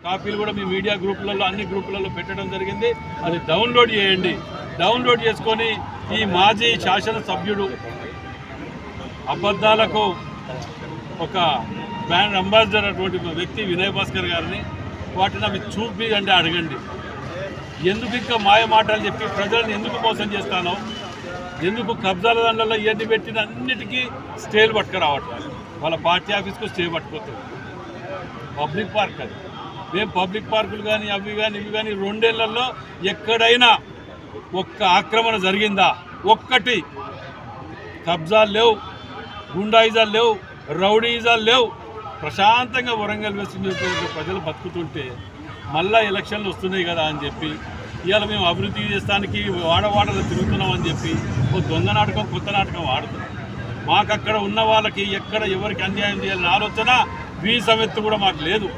కాపీలు కూడా మీ మీడియా గ్రూపులలో అన్ని గ్రూపులలో పెట్టడం జరిగింది. అది డౌన్లోడ్ చేయండి. డౌన్లోడ్ చేసుకొని ఈ మాజీ శాసనసభ్యుడు అబద్ధాలకు ఒక బ్రాండ్ అంబాసిడర్ అటువంటి వ్యక్తి వినయ్ భాస్కర్ గారిని వాటిని అవి చూపి అంటే అడగండి. ఎందుకు ఇంకా మాయ మాటలు చెప్పి ప్రజలను ఎందుకు మోసం చేస్తానో, ఎందుకు కబ్జాల దండల్లో ఇవన్నీ పెట్టిన అన్నిటికీ స్టేలు పట్టుకురావట్లేదు. వాళ్ళ పార్టీ ఆఫీస్కు స్టే పట్టుకోతుంది. పబ్లిక్ పార్క్ అది. మేము పబ్లిక్ పార్కులు కానీ అవి కానీ ఇవి కానీ 2 ఏళ్లలో ఎక్కడైనా ఒక్క ఆక్రమణ జరిగిందా? ఒక్కటి. కబ్జాలు లేవు, గుండాయిజాలు లేవు, రౌడీయిజాలు లేవు. ప్రశాంతంగా వరంగల్ వెస్ట్ నియోజకవర్గ ప్రజలు బతుకుతుంటే మళ్ళా ఎలక్షన్లు వస్తున్నాయి కదా అని చెప్పి ఇవాళ మేము అభివృద్ధి చేస్తానికి వాడవాడలో తిరుగుతున్నామని చెప్పి ఓ దొంగ నాటకం కొత్త నాటకం ఆడుతున్నాం. మాకు అక్కడ ఉన్న వాళ్ళకి ఎక్కడ ఎవరికి అన్యాయం చేయాలని ఆలోచన వీసమెత్తు కూడా మాకు లేదు.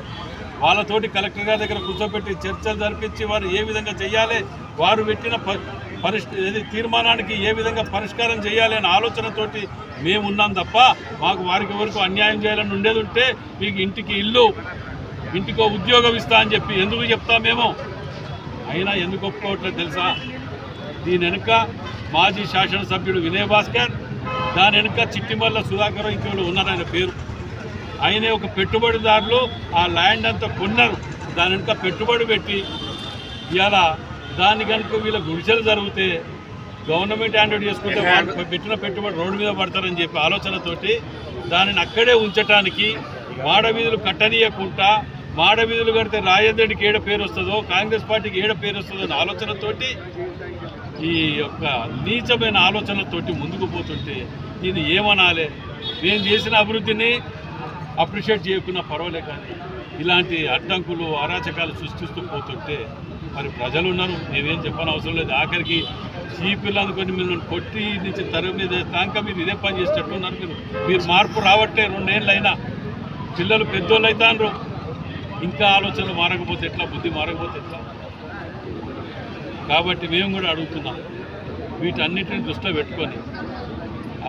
వాళ్ళతోటి కలెక్టర్ గారి దగ్గర కూర్చోబెట్టి చర్చలు జరిపించి వారు ఏ విధంగా చేయాలి, వారు పెట్టిన తీర్మానానికి ఏ విధంగా పరిష్కారం చేయాలి అనే ఆలోచనతోటి మేము ఉన్నాం తప్ప మాకు వారికి వరకు అన్యాయం చేయాలని ఉండేది ఉంటే మీకు ఇంటికి ఇల్లు, ఇంటికో ఉద్యోగం ఇస్తా అని చెప్పి ఎందుకు చెప్తామేమో. అయినా ఎందుకు ఒప్పుకోవట్లేదు తెలుసా? దీని వెనుక మాజీ శాసనసభ్యుడు వినయ్ భాస్కర్, దాని వెనుక చిట్టిమల్ల సుధాకర్ ఇంకెవరు ఉన్నారు ఆయన పేరు. ఆయనే ఒక పెట్టుబడిదారులు ఆ ల్యాండ్ అంతా కొన్నారు. దాని వెనుక పెట్టుబడి పెట్టి ఇవాళ దాని కనుక వీళ్ళ గుడిసెలు జరిగితే గవర్నమెంట్ హ్యాండ్ చేసుకుంటే వాళ్ళు పెట్టిన పెట్టుబడి రోడ్డు మీద పడతారని చెప్పి ఆలోచనతోటి దానిని అక్కడే ఉంచడానికి మాడవీధులు కట్టనీయకుండా, మాడవీధులు కడితే రాజేంద్రుడికి ఏడ పేరు వస్తుందో, కాంగ్రెస్ పార్టీకి ఏడ పేరు వస్తుందో అనే ఆలోచనతోటి ఈ యొక్క నీచమైన ఆలోచనలతోటి ముందుకు పోతుంటే ఇది ఏమనాలి? నేను చేసిన అభివృద్ధిని అప్రిషియేట్ చేయకున్నా పర్వాలే, కానీ ఇలాంటి అడ్డంకులు అరాచకాలు సృష్టిస్తూ పోతుంటే మరి ప్రజలు ఉన్నారు, మేమేం చెప్పని అవసరం లేదు. ఆఖరికి చీపిల్లు అనుకొని మిమ్మల్ని కొట్టి నుంచి తర మీద దాకా మీరు ఇదే పని చేసేటట్టు ఉన్నారు. మీరు మార్పు రావట్లే. 2 ఏళ్ళు అయినా పిల్లలు పెద్దోళ్ళు అవుతారు. ఇంకా ఆలోచనలు మారకపోతే ఎట్లా, బుద్ధి మారకపోతే ఎట్లా? కాబట్టి మేము కూడా అడుగుతున్నాం, వీటన్నిటిని దృష్టిలో పెట్టుకొని